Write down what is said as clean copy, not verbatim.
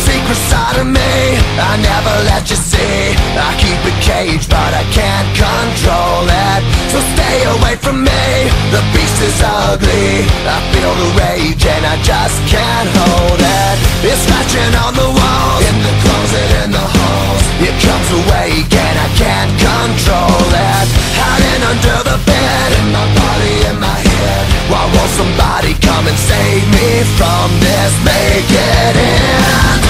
secret side of me I never let you see. I keep it caged but I can't control it. So stay away from me, the beast is ugly. I feel the rage and I just can't hold it. It's scratching on the walls, in the closet, in the halls. It comes awake and I can't control it. Hiding under the bed, in my body, in my head. Why won't somebody come and save me from this? Make it end.